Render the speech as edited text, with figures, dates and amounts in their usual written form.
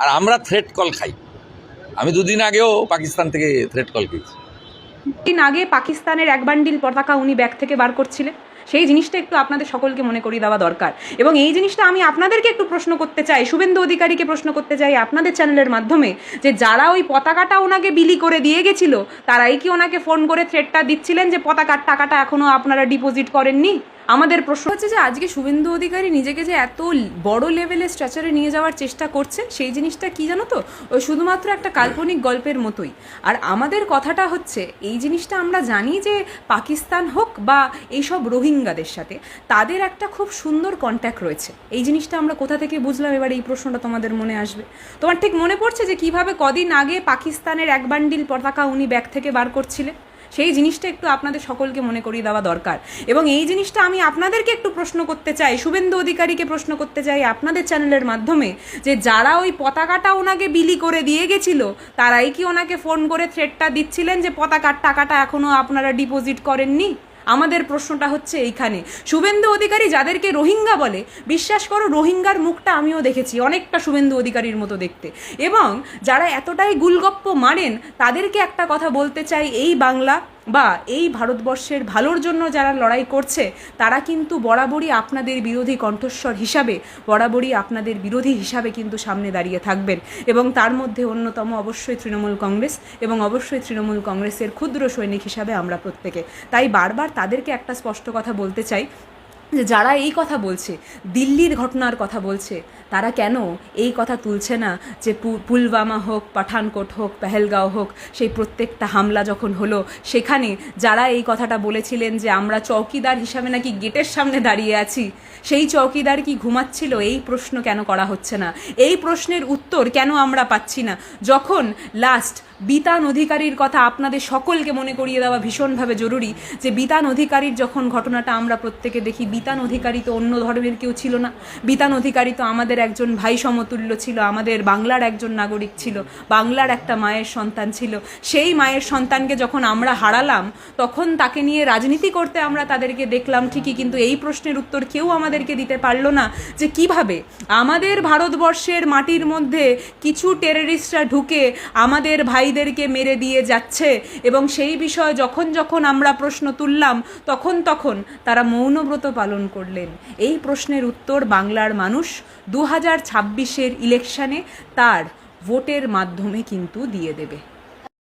আর আমরা threat call খাই। আমি দুদিন আগেও পাকিস্তান থেকে থ্রেট কল খেয়েছি। দিন আগে পাকিস্তানের এক বান্ডিল পতাকা উনি ব্যাগ থেকে বার করছিলেন, সেই জিনিসটা একটু আপনাদের সকলকে মনে করিয়ে দেওয়া দরকার। এবং এই জিনিসটা আমি আপনাদেরকে একটু প্রশ্ন করতে চাই, শুভেন্দু অধিকারীকে প্রশ্ন করতে চাই আপনাদের চ্যানেলের মাধ্যমে, যে যারা ওই পতাকাটা ওনাকে বিলি করে দিয়ে গেছিল তারাই কি ওনাকে ফোন করে থ্রেটটা দিচ্ছিলেন যে পতাকার টাকাটা এখনও আপনারা ডিপোজিট করেননি? আমাদের প্রশ্ন হচ্ছে যে আজকে শুভেন্দু অধিকারী নিজেকে যে এত বড় লেভেলের স্ট্রাকচারে নিয়ে যাওয়ার চেষ্টা করছে, সেই জিনিসটা কি জানো তো, ওই শুধুমাত্র একটা কাল্পনিক গল্পের মতোই। আর আমাদের কথাটা হচ্ছে এই জিনিসটা আমরা জানি যে পাকিস্তান হোক বা এইসব রোহিঙ্গাদের সাথে তাদের একটা খুব সুন্দর কন্ট্যাক্ট রয়েছে। এই জিনিসটা আমরা কোথা থেকে বুঝলাম? এবার এই প্রশ্নটা তোমাদের মনে আসবে। তোমার ঠিক মনে পড়ছে যে কিভাবে কদিন আগে পাকিস্তানের এক বান্ডিল পতাকা উনি ব্যাগ থেকে বার করছিলেন? সেই জিনিসটা একটু আপনাদের সকলকে মনে করিয়ে দেওয়া দরকার। এবং এই জিনিসটা আমি আপনাদেরকে একটু প্রশ্ন করতে চাই, শুভেন্দু অধিকারীকে প্রশ্ন করতে চাই আপনাদের চ্যানেলের মাধ্যমে, যে যারা ওই পতাকাটা ওনাকে বিলি করে দিয়ে গেছিল তারাই কি ওনাকে ফোন করে থ্রেটটা দিচ্ছিলেন যে পতাকার টাকাটা এখনও আপনারা ডিপোজিট করেননি? আমাদের প্রশ্নটা হচ্ছে এইখানে। শুভেন্দু অধিকারী যাদেরকে রোহিঙ্গা বলে, বিশ্বাস করো রোহিঙ্গার মুখটা আমিও দেখেছি, অনেকটা শুভেন্দু অধিকারীর মতো দেখতে। এবং যারা এতটাই গুলগপ্প মারেন তাদেরকে একটা কথা বলতে চাই, এই বাংলা বা এই ভারতবর্ষের ভালোর জন্য যারা লড়াই করছে তারা কিন্তু বরাবরই আপনাদের বিরোধী কণ্ঠস্বর হিসাবে, বরাবরই আপনাদের বিরোধী হিসাবে কিন্তু সামনে দাঁড়িয়ে থাকবেন। এবং তার মধ্যে অন্যতম অবশ্যই তৃণমূল কংগ্রেস, এবং অবশ্যই তৃণমূল কংগ্রেসের ক্ষুদ্র সৈনিক হিসাবে আমরা প্রত্যেকে। তাই বারবার তাদেরকে একটা স্পষ্ট কথা বলতে চাই যে যারা এই কথা বলছে, দিল্লির ঘটনার কথা বলছে, তারা কেন এই কথা তুলছে না যে পুলওয়ামা হোক, পাঠানকোট হোক, পেহেলগাঁও হোক, সেই প্রত্যেকটা হামলা যখন হলো সেখানে যারা এই কথাটা বলেছিলেন যে আমরা চৌকিদার হিসাবে নাকি গেটের সামনে দাঁড়িয়ে আছি, সেই চৌকিদার কি ঘুমাচ্ছিল? এই প্রশ্ন কেন করা হচ্ছে না? এই প্রশ্নের উত্তর কেন আমরা পাচ্ছি না? যখন লাস্ট বিতান অধিকারীর কথা আপনাদের সকলকে মনে করিয়ে দেওয়া ভীষণভাবে জরুরি, যে বিতান অধিকারীর যখন ঘটনাটা আমরা প্রত্যেকে দেখি, বিতান অধিকারী তো অন্য ধর্মের কেউ ছিল না, বিতান অধিকারী তো আমাদের একজন ভাই সমতুল্য ছিল, আমাদের বাংলার একজন নাগরিক ছিল, বাংলার একটা মায়ের সন্তান ছিল। সেই মায়ের সন্তানকে যখন আমরা হারালাম তখন তাকে নিয়ে রাজনীতি করতে আমরা তাদেরকে দেখলাম ঠিকই, কিন্তু এই প্রশ্নের উত্তর কেউ আমাদেরকে দিতে পারলো না যে কিভাবে আমাদের ভারতবর্ষের মাটির মধ্যে কিছু টেররিস্টরা ঢুকে আমাদের ভাইদেরকে মেরে দিয়ে যাচ্ছে। এবং সেই বিষয়ে যখন যখন আমরা প্রশ্ন তুললাম তখন তখন তারা মৌনব্রত পালন করলেন। এই প্রশ্নের উত্তর বাংলার মানুষ 2026-এর ইলেকশনে তার ভোটের মাধ্যমে কিন্তু দিয়ে দেবে।